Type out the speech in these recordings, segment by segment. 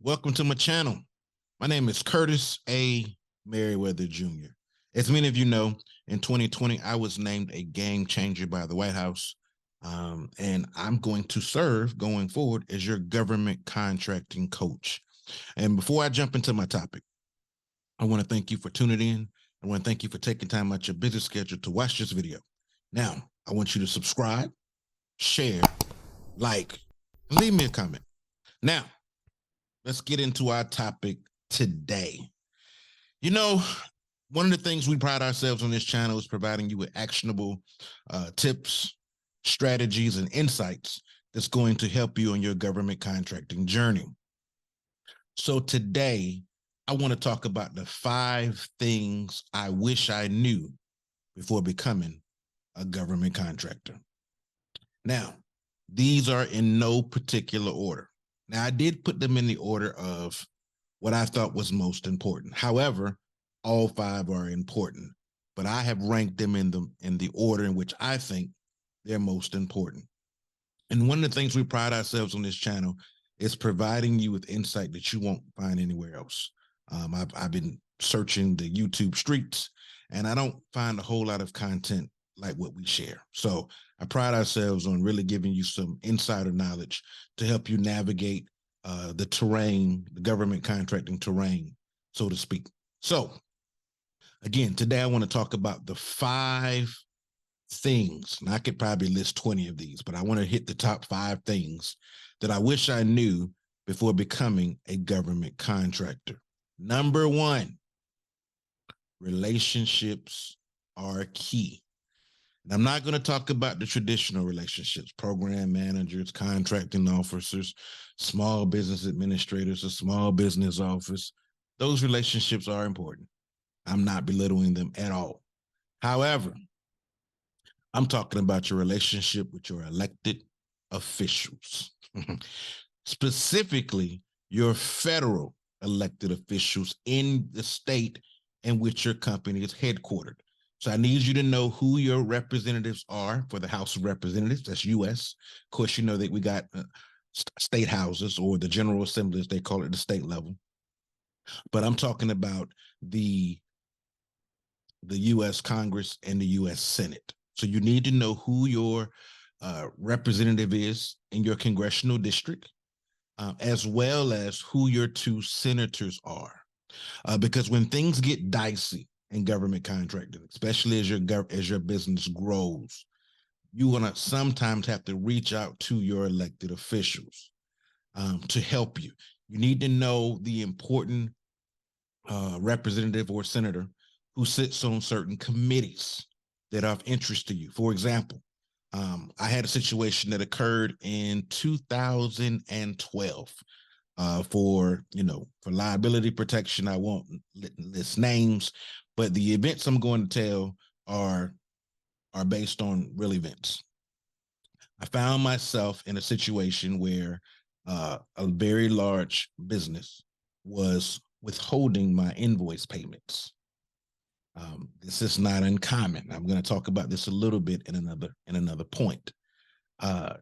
Welcome to my channel. My name is Curtis A. Merriweather Jr. As many of you know, in 2020, I was named a game changer by the White House, and I'm going to serve going forward as your government contracting coach. And before I jump into my topic, I want to thank you for tuning in. I want to thank you for taking time out your busy schedule to watch this video. Now, I want you to subscribe, share, like, and leave me a comment. Now, let's get into our topic today. You know, one of the things we pride ourselves on this channel is providing you with actionable tips, strategies, and insights that's going to help you on your government contracting journey. So today, I want to talk about the 5 things I wish I knew before becoming a government contractor. Now, these are in no particular order. Now, I did put them in the order of what I thought was most important. However, all 5 are important, but I have ranked them in the order in which I think they're most important. And one of the things we pride ourselves on this channel is providing you with insight that you won't find anywhere else. I've been searching the YouTube streets, and I don't find a whole lot of content like what we share. So I pride ourselves on really giving you some insider knowledge to help you navigate the terrain, the government contracting terrain, so to speak. So again, today I want to talk about the 5 things, and I could probably list 20 of these, but I want to hit the top 5 things that I wish I knew before becoming a government contractor. Number 1, relationships are key. And I'm not going to talk about the traditional relationships, program managers, contracting officers, small business administrators, a small business office. Those relationships are important. I'm not belittling them at all. However, I'm talking about your relationship with your elected officials, specifically your federal elected officials in the state in which your company is headquartered. So I need you to know who your representatives are for the House of Representatives. That's U.S. Of course, you know that we got state houses, or the General Assembly, as they call it, the state level. But I'm talking about the U.S. Congress and the U.S. Senate. So you need to know who your representative is in your congressional district, as well as who your 2 senators are. Because when things get dicey in government contracting, especially as your business grows, you're gonna sometimes have to reach out to your elected officials to help you. You need to know the important representative or senator who sits on certain committees that are of interest to you. For example, I had a situation that occurred in 2012 for liability protection. I won't list names, but the events I'm going to tell are based on real events. I found myself in a situation where a very large business was withholding my invoice payments. This is not uncommon. I'm going to talk about this a little bit in another point. My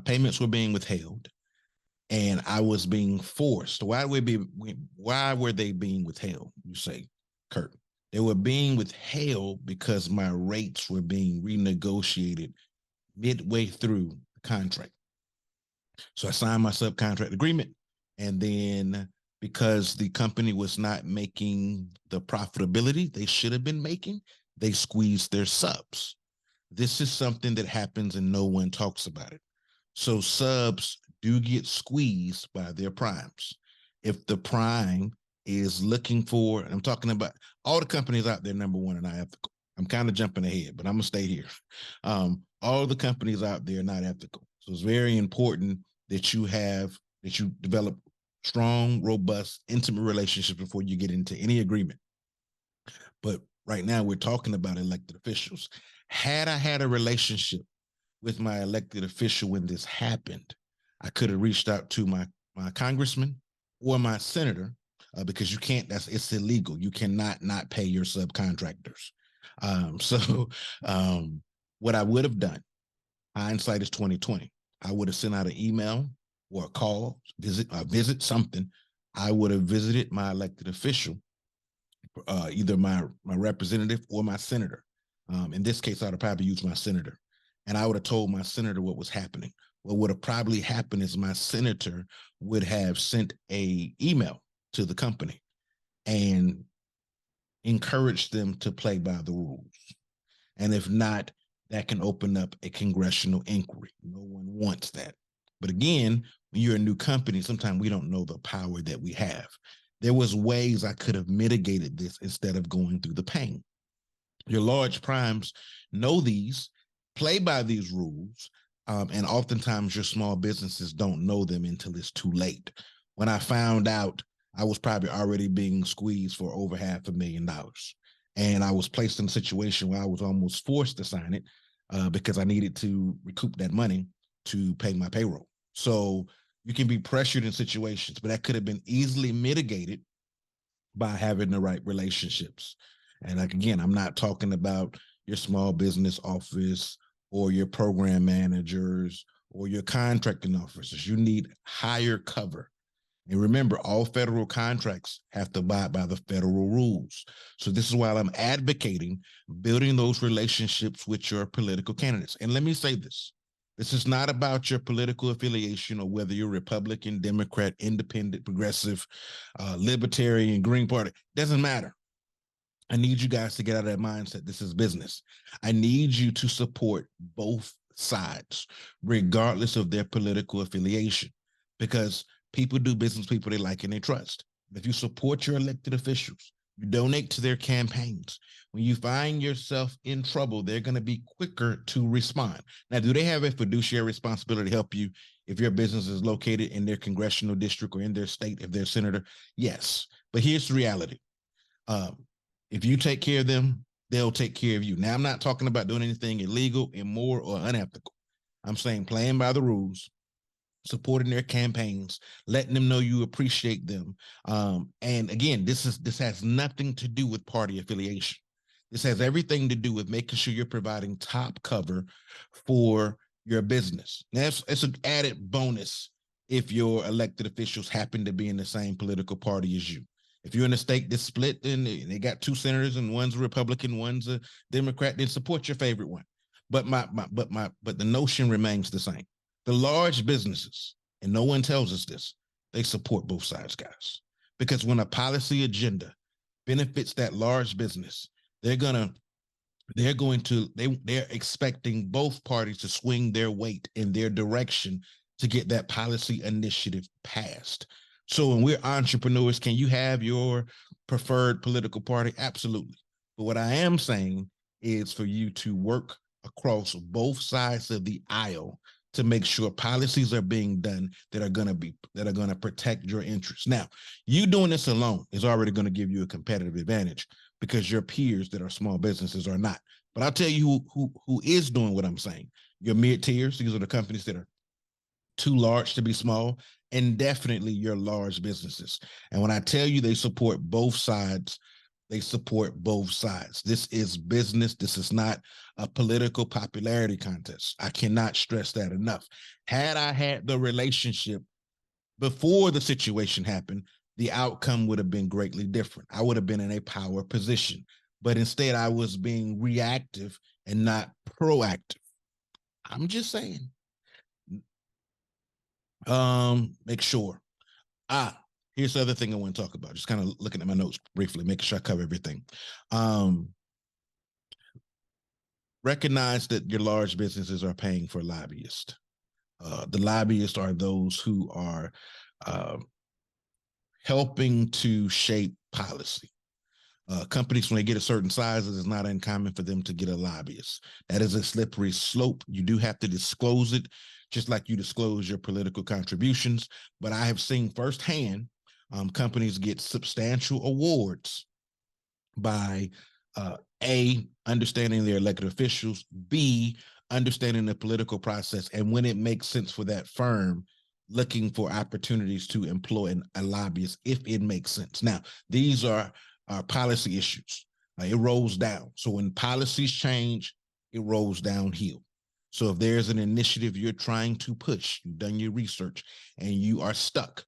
payments were being withheld, and I was being forced. Why were they being withheld? You say, Kurt. They were being withheld because my rates were being renegotiated midway through the contract. So I signed my subcontract agreement, and then because the company was not making the profitability they should have been making, they squeezed their subs. This is something that happens and no one talks about it. So subs do get squeezed by their primes. If the prime is looking for, and I'm talking about all the companies out there, number one, and unethical. I'm kind of jumping ahead, but I'm gonna stay here. All the companies out there are not ethical. So it's very important that you develop strong, robust, intimate relationships before you get into any agreement. But right now we're talking about elected officials. Had I had a relationship with my elected official when this happened, I could have reached out to my congressman or my senator, because you can't, it's illegal. You cannot not pay your subcontractors. What I would have done, hindsight is 2020. I would have sent out an email or a call, visit something, I would have visited my elected official, either my representative or my senator. In this case, I would have probably used my senator, and I would have told my senator what was happening. What would have probably happened is my senator would have sent a email to the company and encouraged them to play by the rules. And if not, that can open up a congressional inquiry. No one wants that. But again, when you're a new company, sometimes we don't know the power that we have. There was ways I could have mitigated this instead of going through the pain. Your large primes know these, play by these rules, and oftentimes your small businesses don't know them until it's too late. When I found out, I was probably already being squeezed for over $500,000. And I was placed in a situation where I was almost forced to sign it because I needed to recoup that money to pay my payroll. So you can be pressured in situations, but that could have been easily mitigated by having the right relationships. And like, again, I'm not talking about your small business office or your program managers or your contracting officers. You need higher cover. And remember, all federal contracts have to abide by the federal rules. So this is why I'm advocating building those relationships with your political candidates. And let me say this. This is not about your political affiliation or whether you're Republican, Democrat, Independent, Progressive, Libertarian, Green Party. Doesn't matter. I need you guys to get out of that mindset. This is business. I need you to support both sides, regardless of their political affiliation, because people do business, people they like and they trust. If you support your elected officials, you donate to their campaigns. When you find yourself in trouble, they're going to be quicker to respond. Now, do they have a fiduciary responsibility to help you if your business is located in their congressional district or in their state, if they're senator? Yes. But here's the reality. If you take care of them, they'll take care of you. Now, I'm not talking about doing anything illegal, immoral, or unethical. I'm saying playing by the rules, supporting their campaigns, letting them know you appreciate them. And again, this has nothing to do with party affiliation. This has everything to do with making sure you're providing top cover for your business. Now, it's an added bonus if your elected officials happen to be in the same political party as you. If you're in a state that's split and they got two senators and one's a Republican, one's a Democrat, then support your favorite one. But the notion remains the same. The large businesses, and no one tells us this, they support both sides, guys. Because when a policy agenda benefits that large business, they're expecting both parties to swing their weight in their direction to get that policy initiative passed. So when we're entrepreneurs, can you have your preferred political party? Absolutely. But what I am saying is for you to work across both sides of the aisle to make sure policies are being done that are going to protect your interests. Now, you doing this alone is already going to give you a competitive advantage because your peers that are small businesses are not. But I'll tell you who is doing what I'm saying. Your mid tiers, these are the companies that are too large to be small, and definitely your large businesses. And when I tell you they support both sides, they support both sides. This is business. This is not a political popularity contest. I cannot stress that enough. Had I had the relationship before the situation happened, the outcome would have been greatly different. I would have been in a power position, but instead I was being reactive and not proactive. I'm just saying. Make sure. Here's the other thing I want to talk about. Just kind of looking at my notes briefly, making sure I cover everything. Recognize that your large businesses are paying for lobbyists. The lobbyists are those who are helping to shape policy. Companies, when they get a certain size, it is not uncommon for them to get a lobbyist. That is a slippery slope. You do have to disclose it, just like you disclose your political contributions. But I have seen firsthand companies get substantial awards by A, understanding their elected officials, B, understanding the political process, and when it makes sense for that firm, looking for opportunities to employ a lobbyist if it makes sense. Now, these are policy issues. It rolls down. So when policies change, it rolls downhill. So if there's an initiative you're trying to push, you've done your research and you are stuck,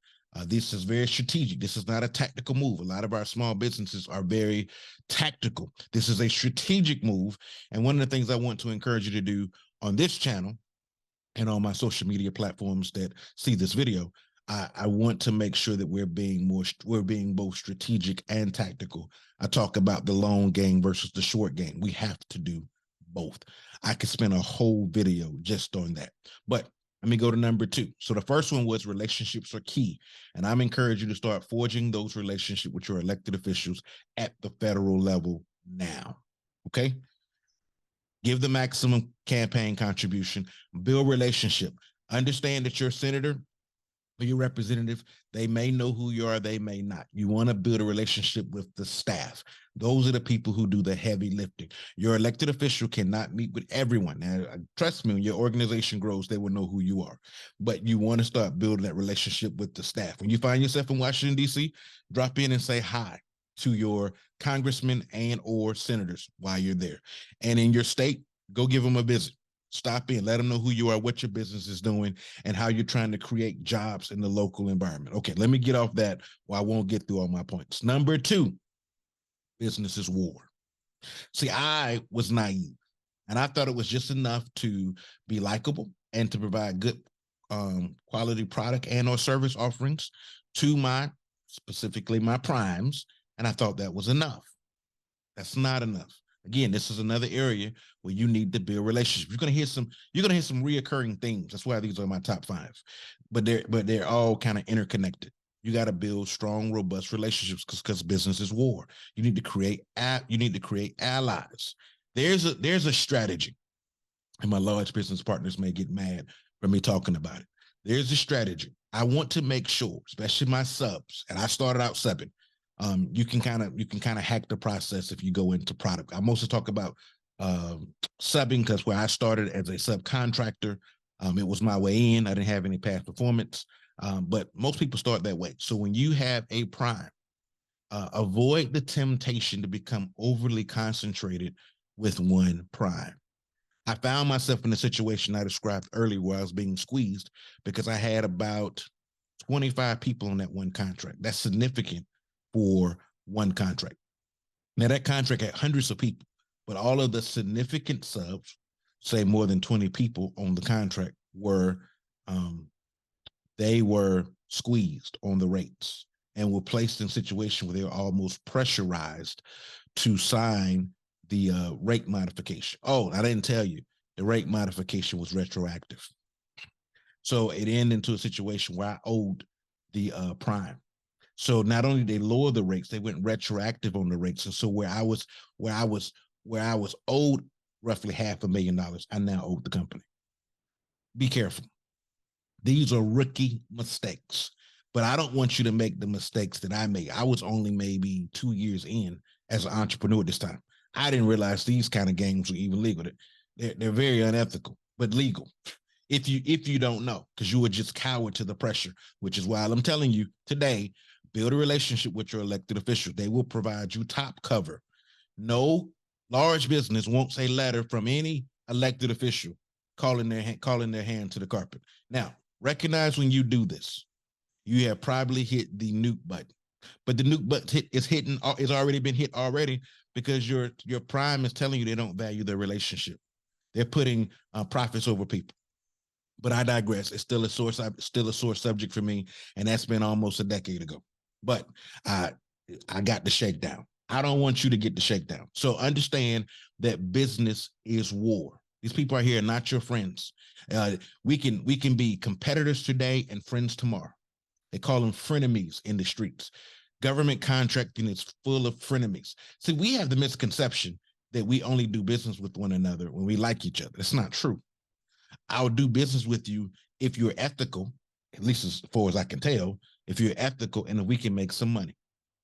this is very strategic. This is not a tactical move. A lot of our small businesses are very tactical. This is a strategic move. And one of the things I want to encourage you to do on this channel and on my social media platforms that see this video, I want to make sure that we're being both strategic and tactical. I talk about the long game versus the short game. We have to do both. I could spend a whole video just on that. But let me go to number 2. So the first one was relationships are key. And I'm encouraging you to start forging those relationships with your elected officials at the federal level now. Okay? Give the maximum campaign contribution, build relationship. Understand that your senator or your representative, they may know who you are, they may not. You want to build a relationship with the staff. Those are the people who do the heavy lifting. Your elected official cannot meet with everyone. Now, trust me, when your organization grows, they will know who you are. But you want to start building that relationship with the staff. When you find yourself in Washington, D.C., drop in and say hi to your congressmen and or senators while you're there. And in your state, go give them a visit. Stop in, let them know who you are, what your business is doing, and how you're trying to create jobs in the local environment. Okay, let me get off that, or I won't get through all my points. Number 2, business is war. See, I was naive, and I thought it was just enough to be likable and to provide good quality product and or service offerings to specifically my primes, and I thought that was enough. That's not enough. Again, this is another area where you need to build relationships. You're gonna hear some reoccurring themes. That's why these are my top 5. But they're all kind of interconnected. You got to build strong, robust relationships because business is war. You need to create allies. There's a strategy, and my large business partners may get mad for me talking about it. There's a strategy. I want to make sure, especially my subs, and I started out subbing. You can kind of hack the process if you go into product. I mostly talk about subbing because where I started as a subcontractor, it was my way in. I didn't have any past performance, but most people start that way. So when you have a prime, avoid the temptation to become overly concentrated with one prime. I found myself in the situation I described earlier where I was being squeezed because I had about 25 people on that one contract. That's significant for one contract. Now that contract had hundreds of people, but all of the significant subs, say more than 20 people on the contract, they were squeezed on the rates and were placed in a situation where they were almost pressurized to sign the rate modification. Oh, I didn't tell you, the rate modification was retroactive. So it ended into a situation where I owed the prime. So not only did they lower the rates, they went retroactive on the rates. And so where I was owed roughly $500,000, I now owe the company. Be careful. These are rookie mistakes, but I don't want you to make the mistakes that I made. I was only maybe 2 years in as an entrepreneur this time. I didn't realize these kind of games were even legal. They're very unethical, but legal. If you don't know, because you would just cower to the pressure, which is why I'm telling you today, build a relationship with your elected officials. They will provide you top cover. No large business wants a letter from any elected official calling their hand to the carpet. Now, recognize when you do this, you have probably hit the nuke button. But the nuke button is already been hit already because your prime is telling you they don't value their relationship. They're putting profits over people. But I digress. It's still a sore subject for me, and that's been almost a decade ago. But I got the shakedown. I don't want you to get the shakedown. So understand that business is war. These people are here, not your friends. We can be competitors today and friends tomorrow. They call them frenemies in the streets. Government contracting is full of frenemies. See, we have the misconception that we only do business with one another when we like each other. That's not true. I'll do business with you if you're ethical, at least as far as I can tell, if you're ethical and if we can make some money.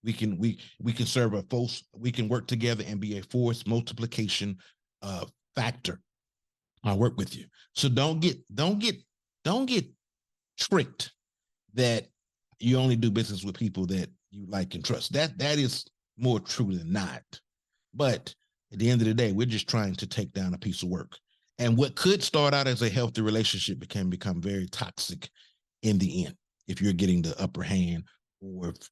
We can serve a force, we can work together and be a force multiplication factor. I'll work with you. So don't get tricked that you only do business with people that you like and trust. That is more true than not. But at the end of the day, we're just trying to take down a piece of work. And what could start out as a healthy relationship can become very toxic in the end if you're getting the upper hand, or if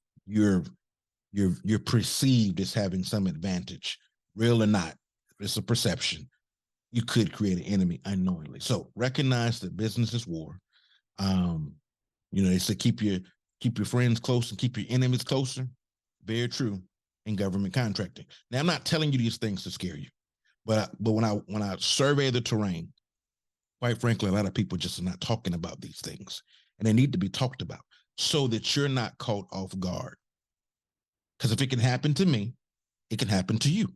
you're perceived as having some advantage, real or not. It's a perception. You could create an enemy unknowingly. So recognize that business is war. They say keep your friends close and keep your enemies closer. Very true in government contracting. Now, I'm not telling you these things to scare you, but when I survey the terrain, quite frankly, a lot of people just are not talking about these things, and they need to be talked about so that you're not caught off guard. Because if it can happen to me, it can happen to you.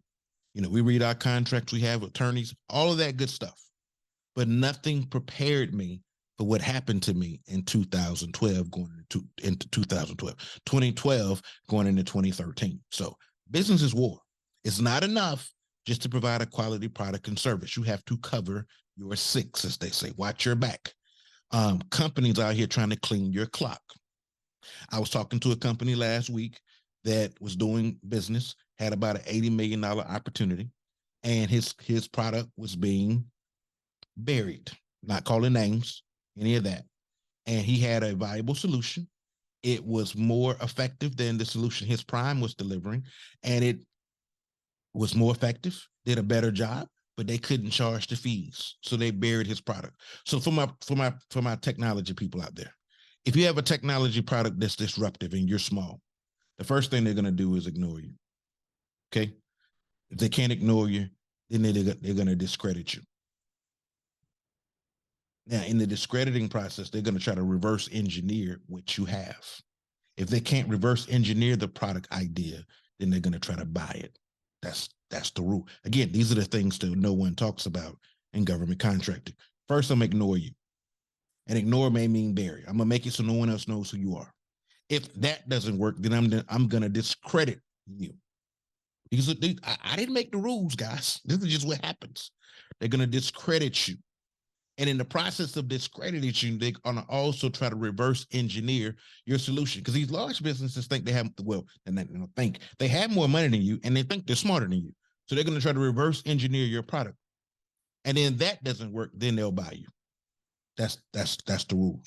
We read our contracts, we have attorneys, all of that good stuff, but nothing prepared me for what happened to me in 2012 going into 2012 going into 2013. So business is war. It's not enough just to provide a quality product and service. You have to cover your six, as they say. Watch your back. Companies out here trying to clean your clock. I was talking to a company last week that was doing business, had about an $80 million opportunity, and his product was being buried, not calling names, any of that. And he had a viable solution. It was more effective than the solution his prime was delivering, and it was more effective, did a better job, but they couldn't charge the fees, so they buried his product. So for my technology people out there, if you have a technology product that's disruptive and you're small, the first thing they're going to do is ignore you. Okay, if they can't ignore you, then they're going to discredit you. Now, in the discrediting process, they're going to try to reverse engineer what you have. If they can't reverse engineer the product idea, then they're going to try to buy it. That's the rule. Again, these are the things that no one talks about in government contracting. First, I'm going to ignore you. And ignore may mean bury. I'm going to make it so no one else knows who you are. If that doesn't work, then I'm going to discredit you. Because I didn't make the rules, guys. This is just what happens. They're going to discredit you. And in the process of discrediting you, they're going to also try to reverse engineer your solution. Because these large businesses think they have, and they don't think they have more money than you, and they think they're smarter than you. So they're going to try to reverse engineer your product. And then that doesn't work, then they'll buy you. That's the rule.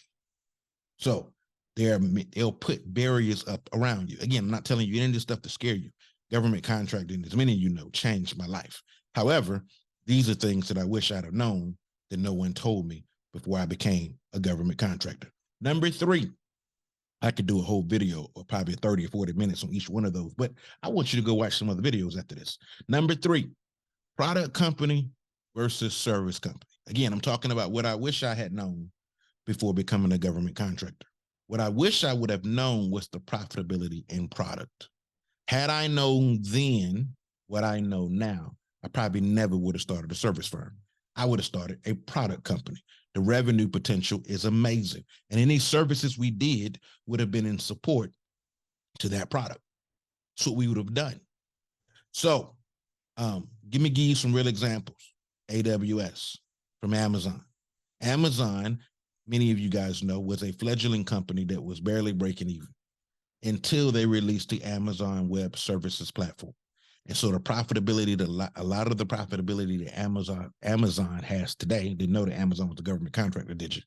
So they'll put barriers up around you. Again, I'm not telling you any of this stuff to scare you. Government contracting, as many of you know, changed my life. However, these are things that I wish I'd have known that no one told me before I became a government contractor. Number 3, I could do a whole video or probably 30 or 40 minutes on each one of those, but I want you to go watch some other videos after this. Number 3, product company versus service company. Again, I'm talking about what I wish I had known before becoming a government contractor. What I wish I would have known was the profitability in product. Had I known then what I know now, I probably never would have started a service firm. I would have started a product company. The revenue potential is amazing. And any services we did would have been in support to that product. That's what we would have done. So give you some real examples. AWS from Amazon. Amazon, many of you guys know, was a fledgling company that was barely breaking even until they released the Amazon Web Services platform. And so the profitability, a lot of the profitability that Amazon has today, didn't know that Amazon was a government contractor, did you?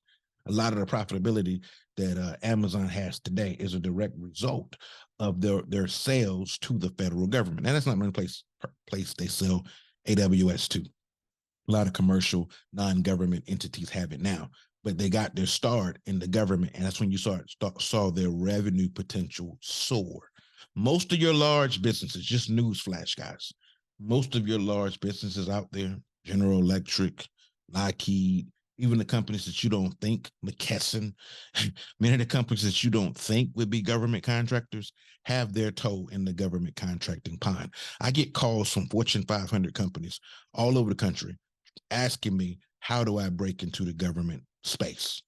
A lot of the profitability that Amazon has today is a direct result of their sales to the federal government. And that's not the only place they sell AWS to. A lot of commercial non-government entities have it now, but they got their start in the government, and that's when you saw their revenue potential soar. Most of your large businesses, just newsflash, guys, most of your large businesses out there, General Electric, Lockheed, even the companies that you don't think, McKesson, many of the companies that you don't think would be government contractors have their toe in the government contracting pond. I get calls from Fortune 500 companies all over the country asking me, how do I break into the government space?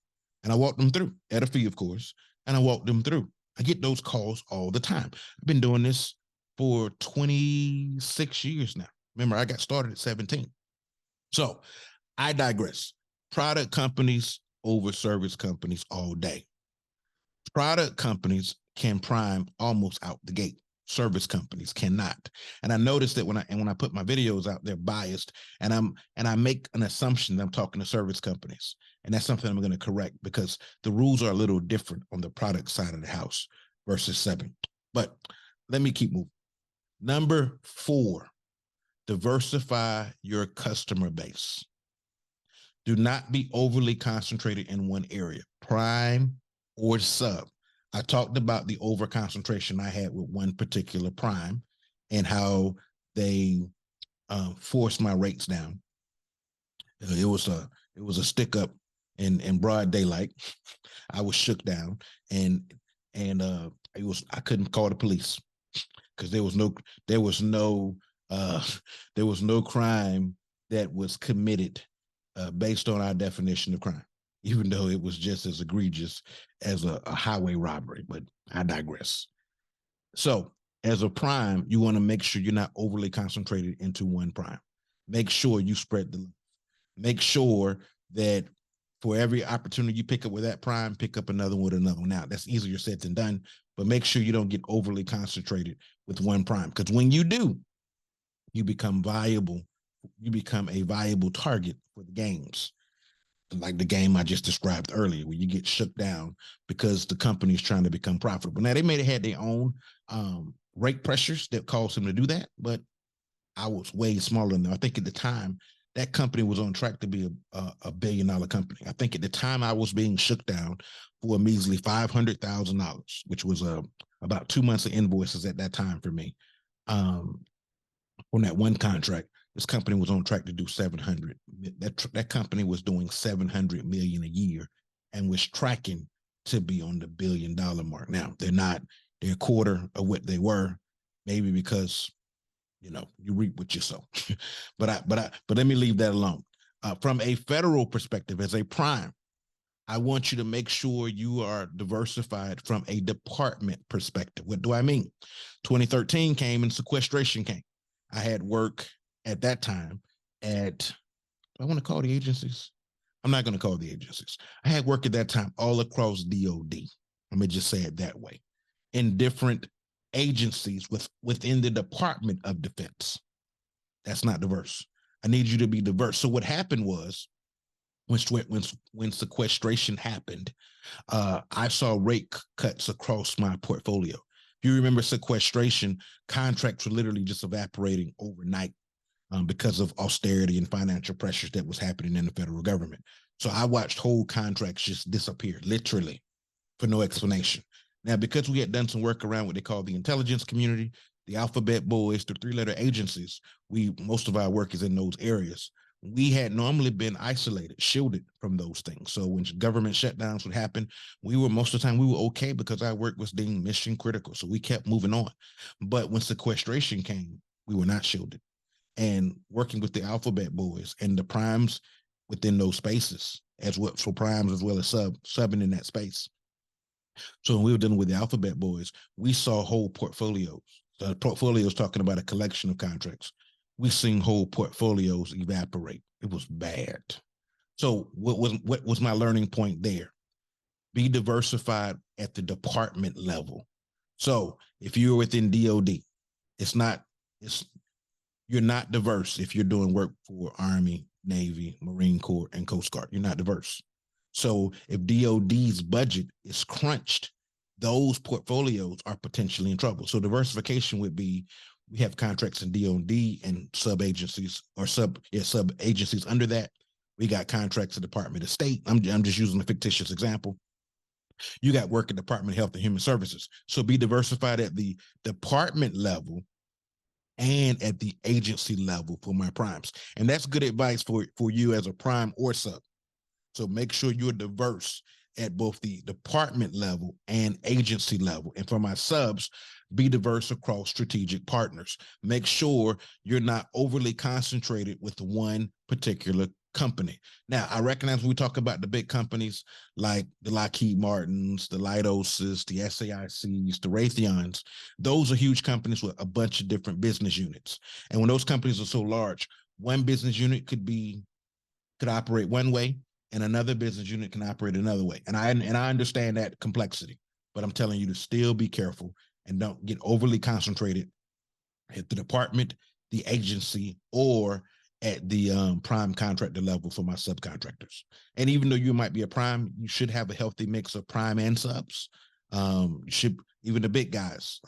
And I walk them through at a fee, of course, and I walk them through. I get those calls all the time. I've been doing this for 26 years now. Remember, I got started at 17. So I digress. Product companies over service companies all day. Product companies can prime almost out the gate. Service companies cannot. And I noticed that when I put my videos out, they're biased, and I make an assumption that I'm talking to service companies. And that's something I'm going to correct, because the rules are a little different on the product side of the house versus subbing. But let me keep moving. Number 4, diversify your customer base. Do not be overly concentrated in one area, prime or sub. I talked about the over concentration I had with one particular prime and how they forced my rates down. It was a stick up in broad daylight. I was shook down, and I couldn't call the police because there was no crime that was committed based on our definition of crime, even though it was just as egregious as a highway robbery. But I digress. So as a prime, you want to make sure you're not overly concentrated into one prime. Make sure you spread the love. Make sure that for every opportunity you pick up with that prime, pick up another one with another one. Now, that's easier said than done, but make sure you don't get overly concentrated with one prime, because when you do, you become viable. You become a viable target for the games, like the game I just described earlier, where you get shook down because the company is trying to become profitable. Now, they may have had their own rate pressures that caused them to do that, but I was way smaller than them. I think at the time, that company was on track to be a $1 billion company. I think at the time I was being shook down for a measly $500,000, which was about 2 months of invoices at that time for me. On that one contract, this company was on track to do 700. That company was doing 700 million a year and was tracking to be on the $1 billion mark. Now they're not. They're a quarter of what they were, maybe because you reap what you sow. but let me leave that alone. From a federal perspective, as a prime, I want you to make sure you are diversified from a department perspective. What do I mean? 2013 came and sequestration came. I had work at that time at, I want to call the agencies. I'm not going to call the agencies. I had work at that time all across DOD. Let me just say it that way, in different agencies within the Department of Defense. That's not diverse. I need you to be diverse. So what happened was, when sequestration happened, I saw rate cuts across my portfolio. If you remember sequestration, contracts were literally just evaporating overnight because of austerity and financial pressures that was happening in the federal government. So I watched whole contracts just disappear, literally, for no explanation. Now, because we had done some work around what they call the intelligence community, the alphabet boys, the 3-letter agencies, most of our work is in those areas. We had normally been isolated, shielded from those things. So when government shutdowns would happen, most of the time we were okay because our work was deemed mission critical. So we kept moving on. But when sequestration came, we were not shielded. And working with the alphabet boys and the primes within those spaces, as well for primes as well as subbing in that space. So when we were dealing with the alphabet boys, we saw whole portfolios. The portfolios talking about a collection of contracts. We seen whole portfolios evaporate. It was bad. So what was my learning point there? Be diversified at the department level. So if you're within DOD, you're not diverse if you're doing work for Army, Navy, Marine Corps, and Coast Guard. You're not diverse. So if DOD's budget is crunched, those portfolios are potentially in trouble. So diversification would be, we have contracts in DOD and sub agencies under that. We got contracts at Department of State. I'm just using a fictitious example. You got work at Department of Health and Human Services. So be diversified at the department level and at the agency level for my primes. And that's good advice for you as a prime or sub. So make sure you're diverse at both the department level and agency level. And for my subs, be diverse across strategic partners. Make sure you're not overly concentrated with one particular company. Now, I recognize when we talk about the big companies like the Lockheed Martins, the Leidoses, the SAICs, the Raytheons, those are huge companies with a bunch of different business units. And when those companies are so large, one business unit could operate one way, and another business unit can operate another way. And I understand that complexity, but I'm telling you to still be careful and don't get overly concentrated at the department, the agency, or at the prime contractor level for my subcontractors. And even though you might be a prime, you should have a healthy mix of prime and subs. Even the big guys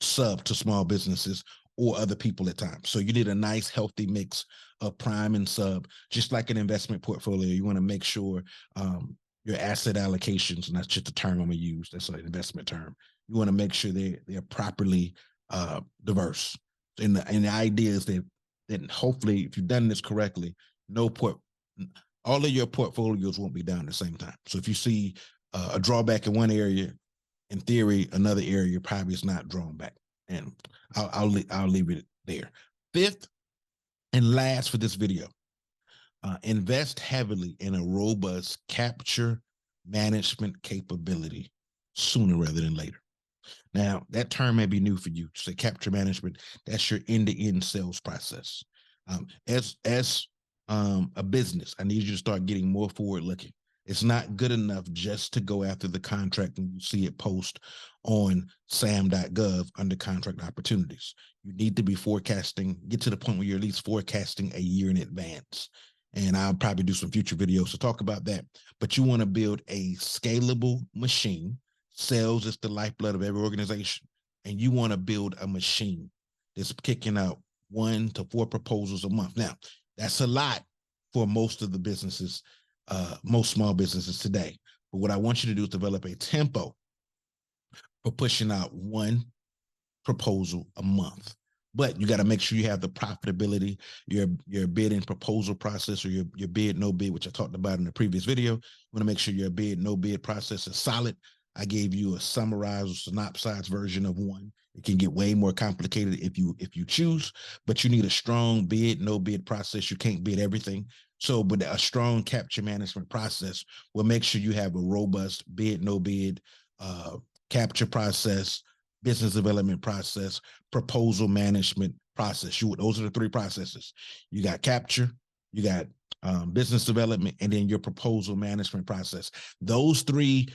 sub to small businesses or other people at times. So you need a nice, healthy mix of prime and sub, just like an investment portfolio. You want to make sure your asset allocations, and that's just the term I'm gonna use, that's an investment term. You want to make sure they're properly diverse. And the idea is that hopefully, if you've done this correctly, all of your portfolios won't be down at the same time. So if you see a drawback in one area, in theory, another area probably is not drawn back. And I'll leave it there. Fifth and last for this video, invest heavily in a robust capture management capability sooner rather than later. Now, that term may be new for you. So capture management, that's your end-to-end sales process. As a business, I need you to start getting more forward-looking. It's not good enough just to go after the contract and you see it post on sam.gov under contract opportunities. You need to be forecasting, get to the point where you're at least forecasting a year in advance. And I'll probably do some future videos to talk about that. But you want to build a scalable machine. Sales is the lifeblood of every organization. And you want to build a machine that's kicking out 1 to 4 proposals a month. Now, that's a lot for most of the businesses, most small businesses today. But what I want you to do is develop a tempo for pushing out 1 proposal a month. But you got to make sure you have the profitability, your bid and proposal process, or your bid, no bid, which I talked about in the previous video. You want to make sure your bid, no bid process is solid. I gave you a summarized or synopsized version of one. It can get way more complicated if you choose, but you need a strong bid, no bid process. You can't bid everything. So, but a strong capture management process will make sure you have a robust bid, no bid, capture process, business development process, proposal management process. Those are the 3 processes. You got capture, you got business development, and then your proposal management process. Those 3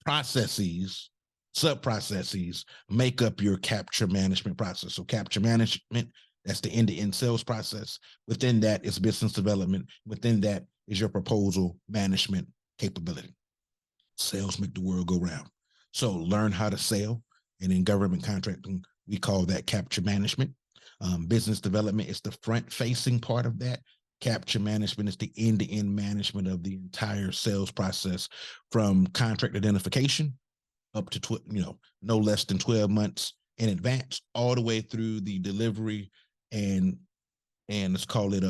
processes, sub-processes, make up your capture management process. So capture management, that's the end-to-end sales process. Within that is business development. Within that is your proposal management capability. Sales make the world go round. So learn how to sell. And in government contracting, we call that capture management. Business development is the front-facing part of that. Capture management is the end-to-end management of the entire sales process, from contract identification up to no less than 12 months in advance, all the way through the delivery and let's call it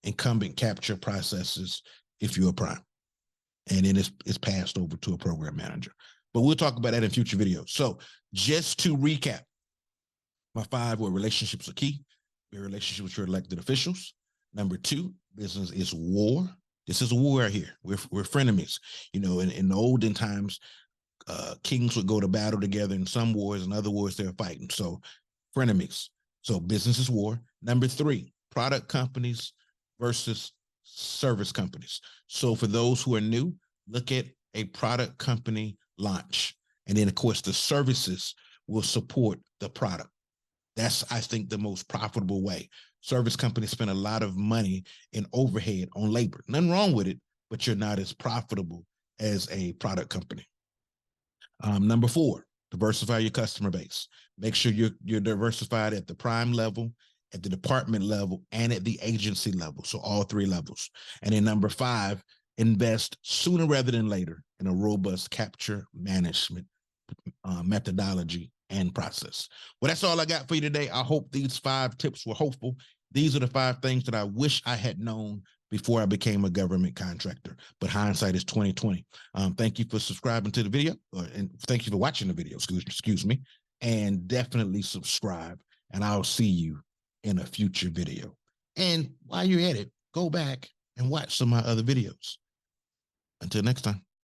incumbent capture processes if you're a prime. And then it's passed over to a program manager. But we'll talk about that in future videos. So just to recap, my 5 were relationships are key. Your relationship with your elected officials. Number 2, business is war. This is a war here. We're frenemies. In the olden times, kings would go to battle together in some wars, and other wars they're fighting. So frenemies. So business is war. Number 3, product companies versus service companies. So for those who are new, look at a product company launch. And then, of course, the services will support the product. That's, I think, the most profitable way. Service companies spend a lot of money in overhead on labor. Nothing wrong with it, but you're not as profitable as a product company. Number 4, diversify your customer base. Make sure you're diversified at the prime level, at the department level, and at the agency level. So all 3 levels. And then number 5, invest sooner rather than later in a robust capture management methodology and process. Well, that's all I got for you today. I hope these 5 tips were hopeful. These are the 5 things that I wish I had known before I became a government contractor, but hindsight is 2020. Thank you for subscribing to the video, and thank you for watching the video, excuse me, and definitely subscribe, and I'll see you in a future video. And while you're at it, go back and watch some of my other videos. Until next time.